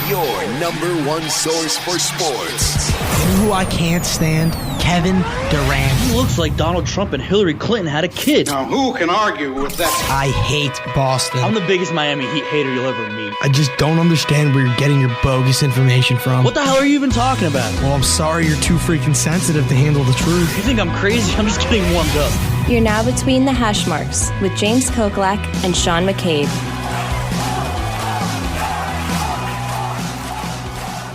your number one source for sports. You know who I can't stand? Kevin Durant. He looks like Donald Trump and Hillary Clinton had a kid. Now, who can argue with that? I hate Boston. I'm the biggest Miami Heat hater you'll ever meet. I just don't understand where you're getting your bogus information from. What the hell are you even talking about? Well, I'm sorry you're too freaking sensitive to handle the truth. You think I'm crazy? I'm just getting warmed up. You're now between the hash marks with James Koklak and Sean McCabe.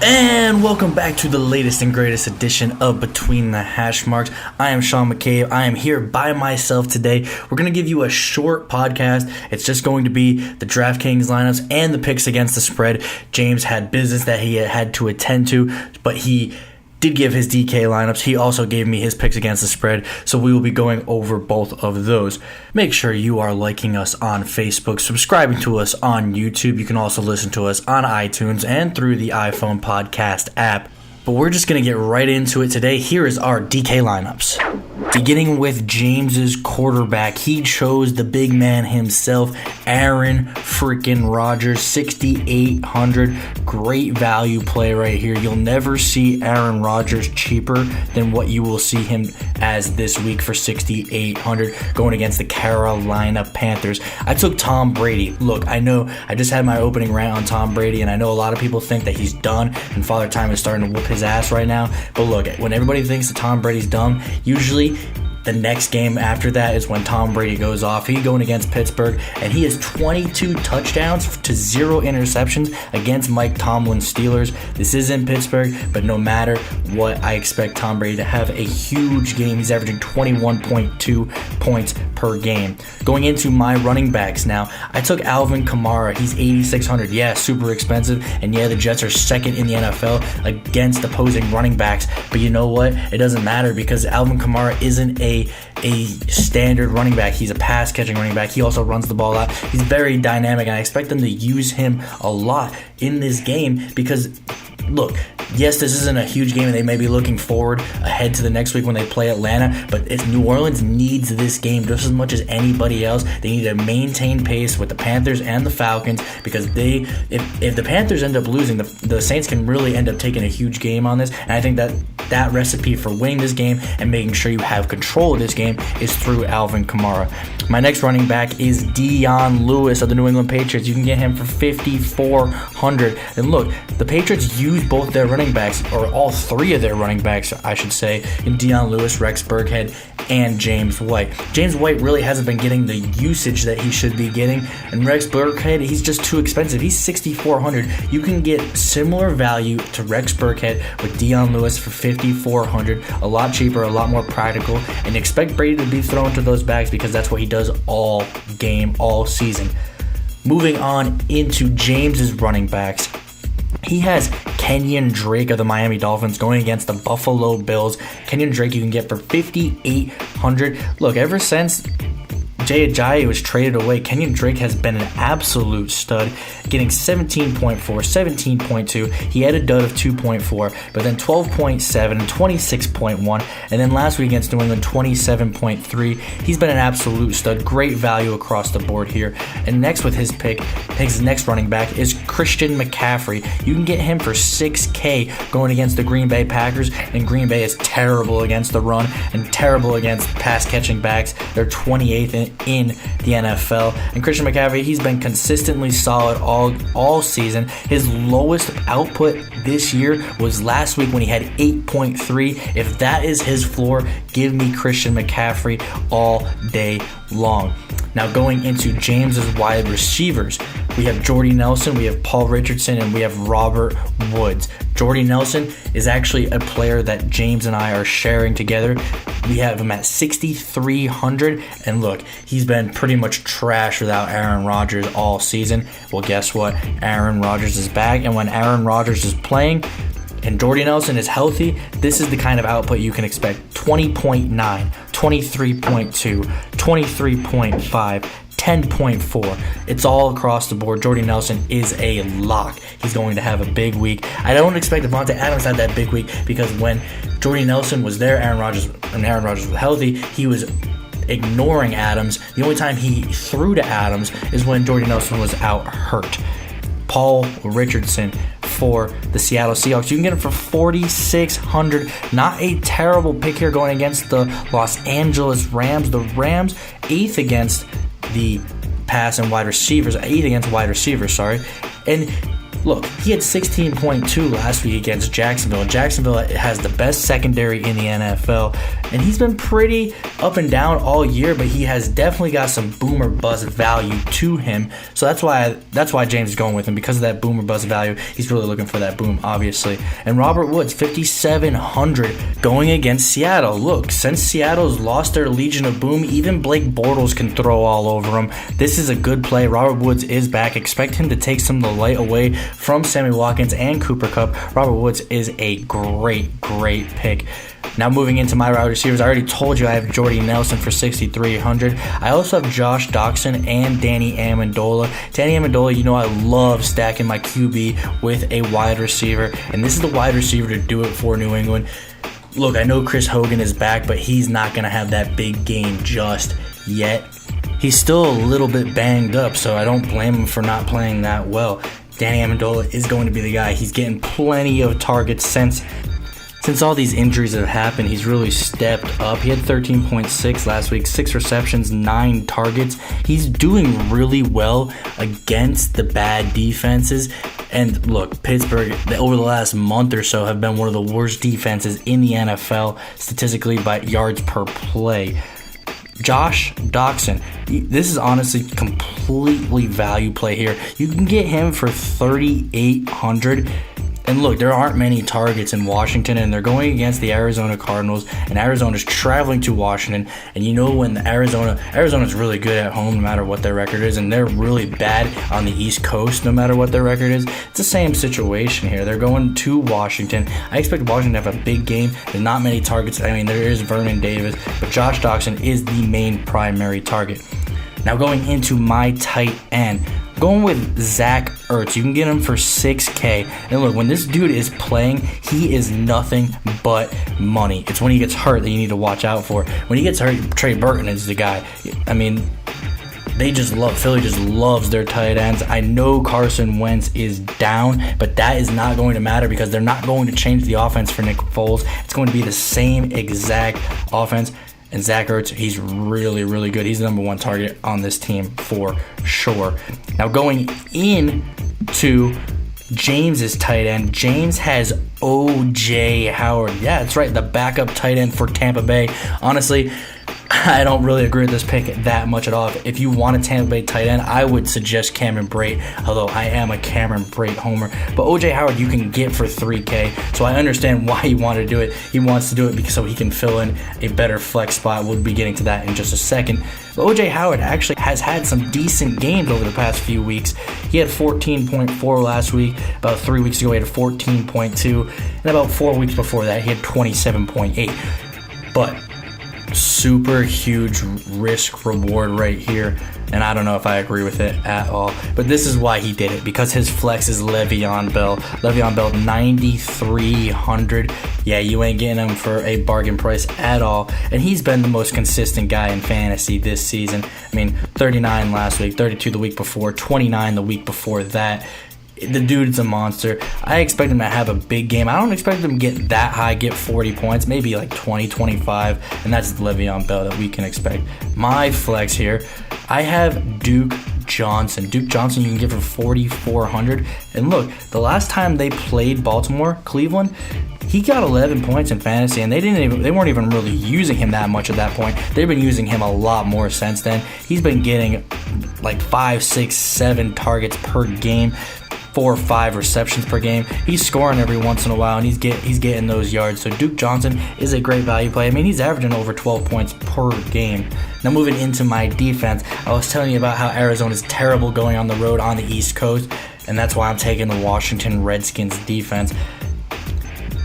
And welcome back to the latest and greatest edition of Between the Hash Marks. I am Sean McCabe. I am here by myself today. We're going to give you a short podcast. It's just going to be the DraftKings lineups and the picks against the spread. James had business that he had to attend to, but he did give his DK lineups. He also gave me his picks against the spread, so we will be going over both of those. Make sure you are liking us on Facebook, subscribing to us on YouTube. You can also listen to us on iTunes and through the iPhone podcast app. But we're just going to get right into it today. Here is our DK lineups. Beginning with James's quarterback, he chose the big man himself, Aaron freaking Rodgers, 6,800. Great value play right here. You'll never see Aaron Rodgers cheaper than what you will see him as this week for 6,800 going against the Carolina Panthers. I took Tom Brady. Look, I know I just had my opening rant on Tom Brady, and I know a lot of people think that he's done and Father Time is starting to whoop his ass right now. But look, when everybody thinks that Tom Brady's done, usually the next game after that is when Tom Brady goes off. He's going against Pittsburgh, and he has 22 touchdowns to 0 interceptions against Mike Tomlin's Steelers. This is in Pittsburgh, but no matter what, I expect Tom Brady to have a huge game. He's averaging 21.2 points per game. Going into my running backs now, I took Alvin Kamara. He's 8,600. Yeah, super expensive, and yeah, the Jets are second in the NFL against opposing running backs, but you know what? It doesn't matter because Alvin Kamara isn't a standard running back. He's a pass catching running back. He also runs the ball out. He's very dynamic, and I expect them to use him a lot in this game because, look, yes, this isn't a huge game, and they may be looking forward ahead to the next week when they play Atlanta, but if New Orleans needs this game just as much as anybody else, they need to maintain pace with the Panthers and the Falcons because if the Panthers end up losing, the Saints can really end up taking a huge game on this, and I think that recipe for winning this game and making sure you have control of this game is through Alvin Kamara. My next running back is Dion Lewis of the New England Patriots. You can get him for 5,400. And look, the Patriots use both their running backs, or all three of their running backs, I should say, in Dion Lewis, Rex Burkhead, and James White. James White really hasn't been getting the usage that he should be getting, and Rex Burkhead, he's just too expensive. He's 6,400. You can get similar value to Rex Burkhead with Dion Lewis for 5,400, a lot cheaper, a lot more practical, and expect Brady to be thrown to those backs because that's what he does all game, all season. Moving on into James's running backs. He has Kenyon Drake of the Miami Dolphins going against the Buffalo Bills. Kenyon Drake you can get for 5,800. Look, ever since Jay Ajayi was traded away, Kenyon Drake has been an absolute stud, getting 17.4, 17.2. He had a dud of 2.4, but then 12.7, 26.1, and then last week against New England, 27.3. He's been an absolute stud. Great value across the board here. And next with his pick, his next running back is Christian McCaffrey. You can get him for $6K going against the Green Bay Packers, and Green Bay is terrible against the run and terrible against pass-catching backs. They're 28th in the NFL. And Christian McCaffrey, he's been consistently solid all season. His lowest output this year was last week when he had 8.3. If that is his floor, give me Christian McCaffrey all day long. Now going into James's wide receivers, we have Jordy Nelson, we have Paul Richardson, and we have Robert Woods. Jordy Nelson is actually a player that James and I are sharing together. We have him at 6,300, and look, he's been pretty much trash without Aaron Rodgers all season. Well, guess what? Aaron Rodgers is back, and when Aaron Rodgers is playing and Jordy Nelson is healthy, this is the kind of output you can expect. 20.9, 23.2, 23.5, 10.4. It's all across the board. Jordy Nelson is a lock. He's going to have a big week. I don't expect Devontae Adams to have that big week because when Jordy Nelson was there, Aaron Rodgers was healthy, he was ignoring Adams. The only time he threw to Adams is when Jordy Nelson was out hurt. Paul Richardson, for the Seattle Seahawks. You can get him for $4,600. Not a terrible pick here going against the Los Angeles Rams. The Rams 8th against the pass and wide receivers. 8th against wide receivers, sorry. And look, he had 16.2 last week against Jacksonville. Jacksonville has the best secondary in the NFL, and he's been pretty up and down all year, but he has definitely got some boomer bust value to him. So that's why James is going with him, because of that boomer bust value. He's really looking for that boom, obviously. And Robert Woods, 5,700 going against Seattle. Look, since Seattle's lost their Legion of Boom, even Blake Bortles can throw all over him. This is a good play. Robert Woods is back. Expect him to take some of the light away from Sammy Watkins and Cooper Kupp. Robert Woods is a great pick. Now moving into my wide receivers, I already told you I have Jordy Nelson for 6,300. I also have Josh Doxson and Danny Amendola. Danny Amendola, you know I love stacking my QB with a wide receiver, and this is the wide receiver to do it for New England. Look, I know Chris Hogan is back, but he's not going to have that big game just yet. He's still a little bit banged up, so I don't blame him for not playing that well. Danny Amendola is going to be the guy. He's getting plenty of targets since all these injuries have happened. He's really stepped up. He had 13.6 last week, 6 receptions, 9 targets. He's doing really well against the bad defenses. And look, Pittsburgh, over the last month or so, have been one of the worst defenses in the NFL statistically by yards per play. Josh Doxson, this is honestly completely value play here. You can get him for $3,800. And look, there aren't many targets in Washington, and they're going against the Arizona Cardinals, and Arizona's traveling to Washington. And you know when Arizona's really good at home no matter what their record is, and they're really bad on the East Coast no matter what their record is. It's the same situation here. They're going to Washington. I expect Washington to have a big game. There's not many targets. I mean, there is Vernon Davis, but Josh Doxson is the main primary target. Now going into my tight end, going with Zach Ertz. You can get him for $6,000. And look, when this dude is playing, he is nothing but money. It's when he gets hurt that you need to watch out for. When he gets hurt, Trey Burton is the guy. I mean, Philly just loves their tight ends. I know Carson Wentz is down, but that is not going to matter because they're not going to change the offense for Nick Foles. It's going to be the same exact offense. And Zach Ertz, he's really good. He's the number 1 target on this team for sure. Now going into James's tight end, James has O.J. Howard. Yeah, that's right, the backup tight end for Tampa Bay. Honestly, I don't really agree with this pick that much at all. If you want a Tampa Bay tight end, I would suggest Cameron Brate, although I am a Cameron Brate homer. But O.J. Howard you can get for $3,000, so I understand why he wanted to do it. He wants to do it because so he can fill in a better flex spot. We'll be getting to that in just a second. But O.J. Howard actually has had some decent games over the past few weeks. He had 14.4 last week. About 3 weeks ago, he had 14.2. And about 4 weeks before that, he had 27.8. But super huge risk reward right here, and I don't know if I agree with it at all, but this is why he did it, because his flex is Le'Veon Bell. 9,300. Yeah, you ain't getting him for a bargain price at all, and he's been the most consistent guy in fantasy this season. I mean, 39 last week, 32 the week before, 29 the week before that. The dude's a monster. I expect him to have a big game. I don't expect him to get that high, get 40 points, maybe like 20, 25, and that's the Le'Veon Bell that we can expect. My flex here, I have Duke Johnson. Duke Johnson you can get for 4,400. And look, the last time they played Baltimore, Cleveland, he got 11 points in fantasy, and they weren't even really using him that much at that point. They've been using him a lot more since then. He's been getting like 5, 6, 7 targets per game. 4 or 5 receptions per game. He's scoring every once in a while, and he's getting those yards. So Duke Johnson is a great value play. I mean, he's averaging over 12 points per game. Now moving into my defense, I was telling you about how Arizona's terrible going on the road on the East Coast, and that's why I'm taking the Washington Redskins defense.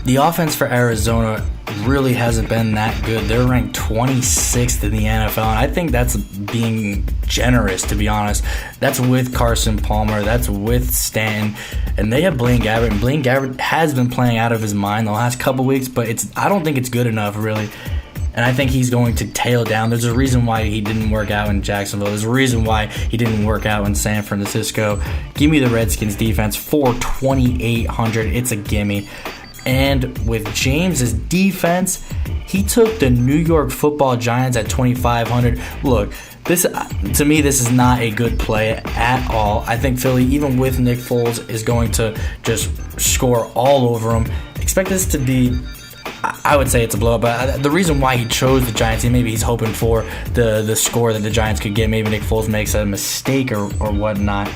The offense for Arizona really hasn't been that good. They're ranked 26th in the NFL, and I think that's being generous, to be honest. That's with Carson Palmer, that's with Stanton, and they have Blaine Gabbert, and Blaine Gabbert has been playing out of his mind the last couple weeks, but I don't think it's good enough, really. And I think he's going to tail down. There's a reason why he didn't work out in Jacksonville. There's a reason why he didn't work out in San Francisco. Give me the Redskins defense for 2,800. It's a gimme. And with James's defense, he took the New York Football Giants at 2,500. Look, this to me, this is not a good play at all. I think Philly, even with Nick Foles, is going to just score all over him. Expect this to be, I would say it's a blowout, but the reason why he chose the Giants, maybe he's hoping for the score that the Giants could get. Maybe Nick Foles makes a mistake or whatnot.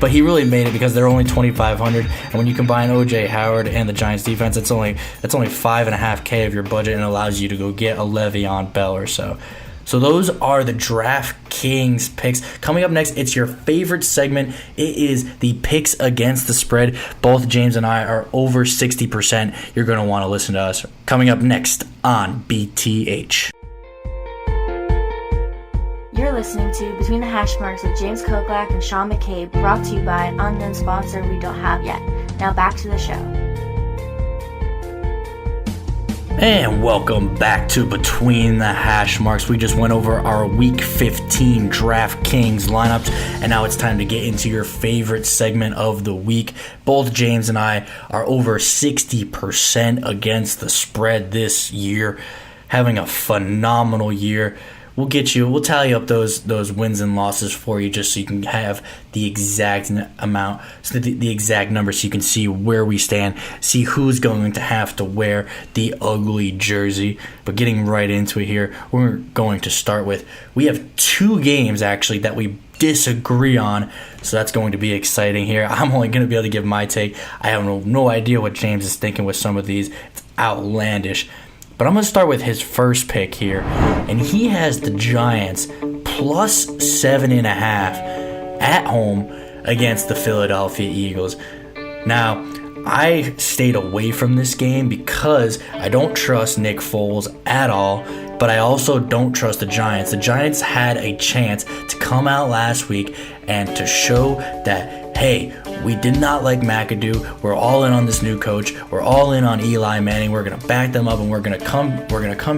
But he really made it because they're only 2,500, and when you combine O.J. Howard and the Giants defense, that's only $5.5K of your budget, and allows you to go get a Le'Veon Bell or so. So those are the DraftKings picks. Coming up next, it's your favorite segment. It is the picks against the spread. Both James and I are over 60%. You're going to want to listen to us. Coming up next on BTH. You're listening to Between the Hash Marks with James Koklak and Sean McCabe, brought to you by an unknown sponsor we don't have yet. Now back to the show. And welcome back to Between the Hash Marks. We just went over our Week 15 DraftKings lineups, and now it's time to get into your favorite segment of the week. Both James and I are over 60% against the spread this year, having a phenomenal year. We'll tally up those wins and losses for you, just so you can have the exact amount, so the exact number, so you can see where we stand, see who's going to have to wear the ugly jersey. But getting right into it here, we're going to start with, we have 2 games actually that we disagree on, so that's going to be exciting here. I'm only going to be able to give my take. I have no idea what James is thinking with some of these. It's outlandish. But I'm going to start with his first pick here, and he has the Giants plus 7.5 at home against the Philadelphia Eagles. Now, I stayed away from this game because I don't trust Nick Foles at all, but I also don't trust the Giants. The Giants had a chance to come out last week and to show that, hey, we did not like McAdoo. We're all in on this new coach. We're all in on Eli Manning. We're going to back them up, and we're going to come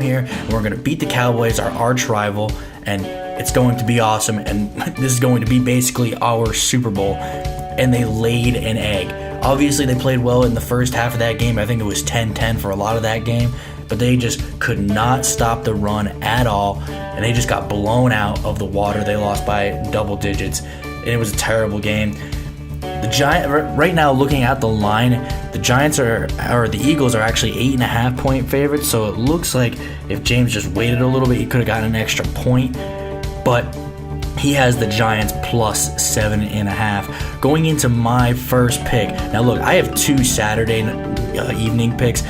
here, and we're going to beat the Cowboys, our arch rival, and it's going to be awesome, and this is going to be basically our Super Bowl. And they laid an egg. Obviously, they played well in the first half of that game. I think it was 10-10 for a lot of that game, but they just could not stop the run at all, and they just got blown out of the water. They lost by double digits, and it was a terrible game. The Giant right now, looking at the line, the Eagles are actually 8.5 point favorites. So it looks like if James just waited a little bit, he could have gotten an extra point. But he has the Giants plus 7.5. Going into my first pick. Now look, I have 2 Saturday evening picks.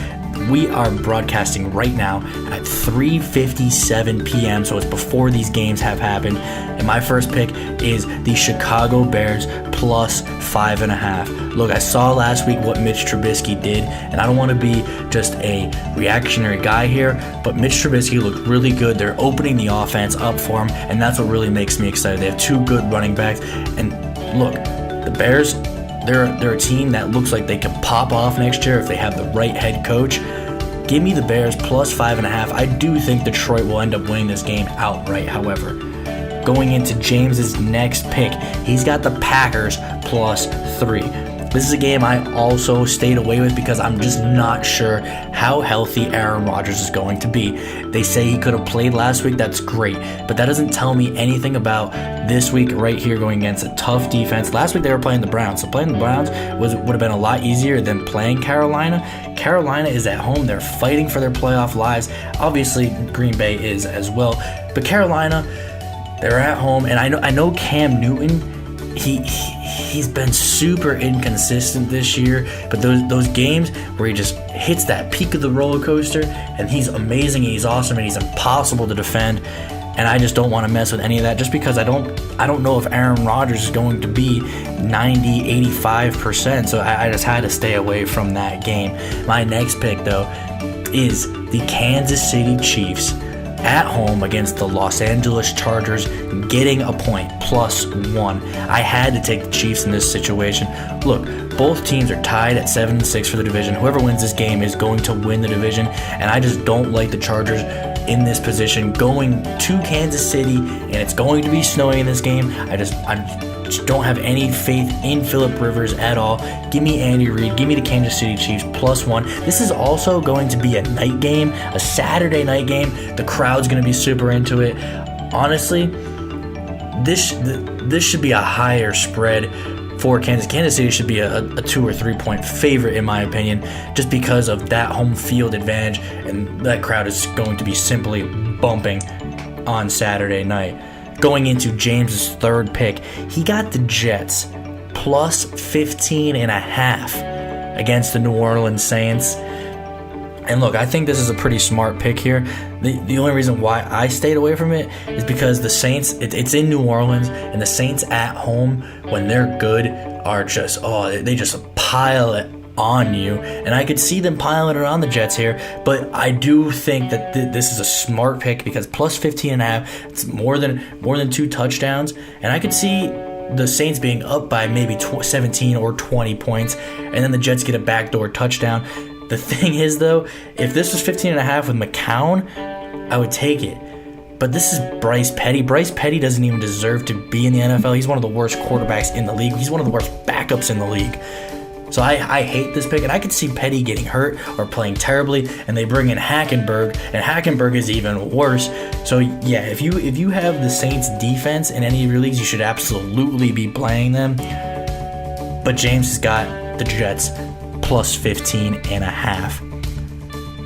We are broadcasting right now at 3:57 p.m., so it's before these games have happened. And my first pick is the Chicago Bears plus 5.5. Look, I saw last week what Mitch Trubisky did, and I don't want to be just a reactionary guy here, but Mitch Trubisky looked really good. They're opening the offense up for him, and that's what really makes me excited. They have 2 good running backs, and look, the Bears, they're a team that looks like they could pop off next year if they have the right head coach. Give me the Bears plus 5.5. I do think Detroit will end up winning this game outright, however. Going into James's next pick, he's got the Packers plus 3. This is a game I also stayed away with because I'm just not sure how healthy Aaron Rodgers is going to be. They say he could have played last week. That's great, but that doesn't tell me anything about this week right here going against a tough defense. Last week they were playing the Browns, so playing the Browns would have been a lot easier than playing Carolina. Carolina is at home. They're fighting for their playoff lives. Obviously, Green Bay is as well, but Carolina, they're at home, and I know Cam Newton, he's been super inconsistent this year, but those games where he just hits that peak of the roller coaster, and he's amazing, and he's awesome, and he's impossible to defend, and I just don't want to mess with any of that, just because I don't know if Aaron Rodgers is going to be 90-85%, so I just had to stay away from that game. My next pick, though, is the Kansas City Chiefs at home against the Los Angeles Chargers, getting a point, plus 1. I had to take the Chiefs in this situation. Look, both teams are tied at 7-6 for the division. Whoever wins this game is going to win the division, and I just don't like the Chargers in this position, going to Kansas City, and it's going to be snowing in this game. I just don't have any faith in Phillip Rivers at all. Give me Andy Reid. Give me the Kansas City Chiefs +1. This is also going to be a night game, a Saturday night game. The crowd's going to be super into it. Honestly, this should be a higher spread for Kansas. Kansas City should be a 2 or 3 point favorite in my opinion, just because of that home field advantage, and that crowd is going to be simply bumping on Saturday night. Going into James's third pick, he got the Jets +15.5 against the New Orleans Saints. And look, I think this is a pretty smart pick here. The only reason why I stayed away from it is because the Saints, it's in New Orleans, and the Saints at home, when they're good, are just, they just pile it on you. And I could see them piling it on the Jets here, but I do think that this is a smart pick because +15.5, it's more than 2 touchdowns, and I could see the Saints being up by maybe 17 or 20 points, and then the Jets get a backdoor touchdown. The thing is, though, if this was 15.5 with McCown, I would take it. But this is Bryce Petty. Bryce Petty doesn't even deserve to be in the NFL. He's one of the worst quarterbacks in the league. He's one of the worst backups in the league. So I hate this pick, and I could see Petty getting hurt or playing terribly, and they bring in Hackenberg, and Hackenberg is even worse. So yeah, if you have the Saints defense in any of your leagues, you should absolutely be playing them. But James has got the Jets +15.5.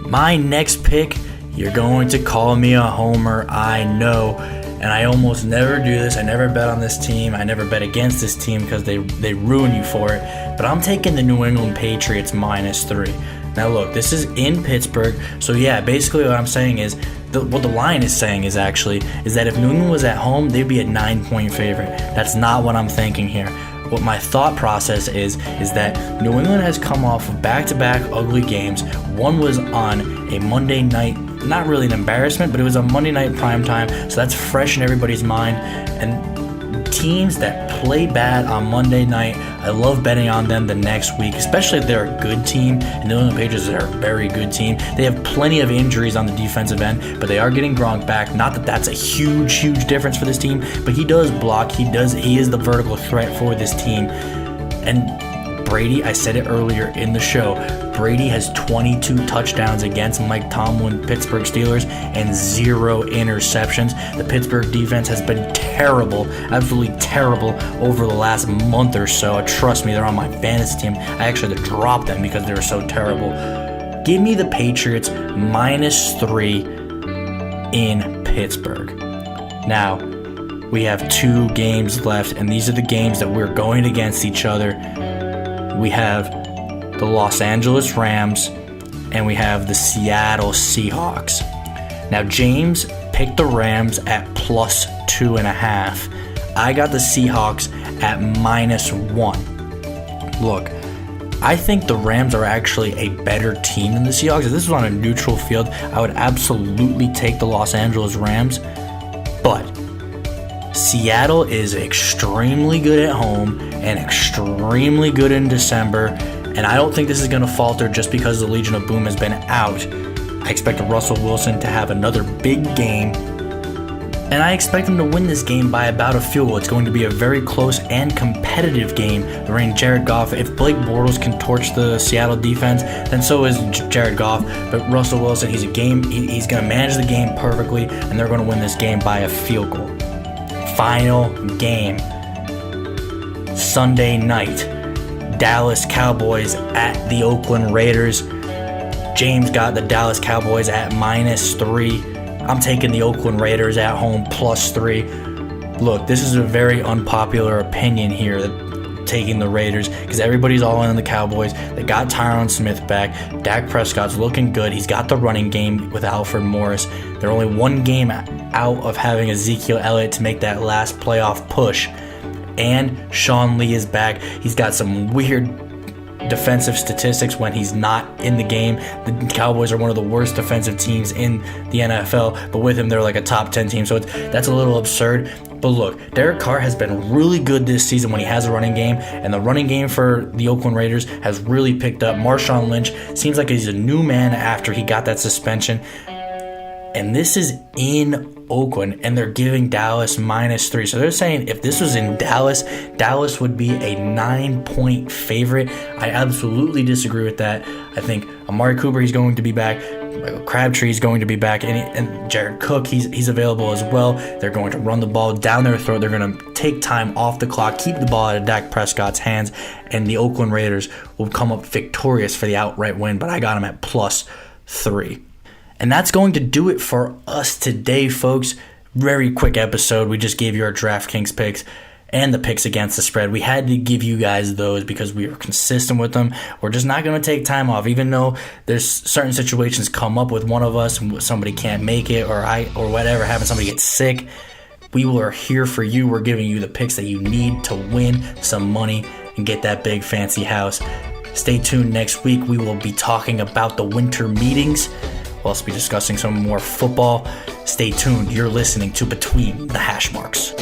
My next pick, you're going to call me a homer, I know, and I almost never do this. I never bet on this team. I never bet against this team because they ruin you for it. But I'm taking the New England Patriots -3. Now look, this is in Pittsburgh, so yeah, basically what I'm saying is, what the line is saying is that if New England was at home, they'd be a 9-point favorite. That's not what I'm thinking here. What my thought process is that New England has come off of back-to-back ugly games. One was on a Monday night, not really an embarrassment, but it was a Monday night primetime, so that's fresh in everybody's mind. And teams that play bad on Monday night, I love betting on them the next week, especially if they're a good team. And the New England Patriots are a very good team. They have plenty of injuries on the defensive end, but they are getting Gronk back. Not that that's a huge difference for this team, but he does block. He is the vertical threat for this team. And Brady, I said it earlier in the show, Brady has 22 touchdowns against Mike Tomlin Pittsburgh Steelers and 0 interceptions. The Pittsburgh defense has been terrible, absolutely terrible over the last month or so. Trust me, they're on my fantasy team. I actually had to drop them because they were so terrible. Give me the Patriots -3 in Pittsburgh. Now, we have 2 games left, and these are the games that we're going against each other. We have the Los Angeles Rams, and we have the Seattle Seahawks. Now, James picked the Rams at +2.5. I got the Seahawks at -1. Look, I think the Rams are actually a better team than the Seahawks. If this was on a neutral field, I would absolutely take the Los Angeles Rams. But Seattle is extremely good at home and extremely good in December, and I don't think this is going to falter just because the Legion of Boom has been out. I expect Russell Wilson to have another big game, and I expect him to win this game by about a field goal. It's going to be a very close and competitive game. The reigning Jared Goff, if Blake Bortles can torch the Seattle defense, then so is Jared Goff. But Russell Wilson, he's going to manage the game perfectly, and they're going to win this game by a field goal. Final game, Sunday night, Dallas Cowboys at the Oakland Raiders. James got the Dallas Cowboys at -3. I'm taking the Oakland Raiders at home +3. Look, this is a very unpopular opinion here, taking the Raiders, because everybody's all in on the Cowboys. They got Tyron Smith back. Dak Prescott's looking good. He's got the running game with Alfred Morris. They're only 1 game out of having Ezekiel Elliott to make that last playoff push. And Sean Lee is back. He's got some weird defensive statistics when he's not in the game. The Cowboys are one of the worst defensive teams in the NFL, but with him, they're like a top 10 team, so that's a little absurd. But look, Derek Carr has been really good this season when he has a running game, and the running game for the Oakland Raiders has really picked up. Marshawn Lynch seems like he's a new man after he got that suspension. And this is in Oakland, and they're giving Dallas -3. So they're saying if this was in Dallas, Dallas would be a 9-point favorite. I absolutely disagree with that. I think Amari Cooper, he's going to be back. Crabtree is going to be back, and Jared Cook, he's available as well. They're going to run the ball down their throat. They're going to take time off the clock, keep the ball out of Dak Prescott's hands, and the Oakland Raiders will come up victorious for the outright win. But I got them at +3. And that's going to do it for us today, folks. Very quick episode. We just gave you our DraftKings picks and the picks against the spread. We had to give you guys those because we were consistent with them. We're just not going to take time off, even though there's certain situations come up with one of us and somebody can't make it, or whatever, having somebody get sick. We are here for you. We're giving you the picks that you need to win some money and get that big fancy house. Stay tuned next week. We will be talking about the winter meetings. We'll also be discussing some more football. Stay tuned. You're listening to Between the Hash Marks.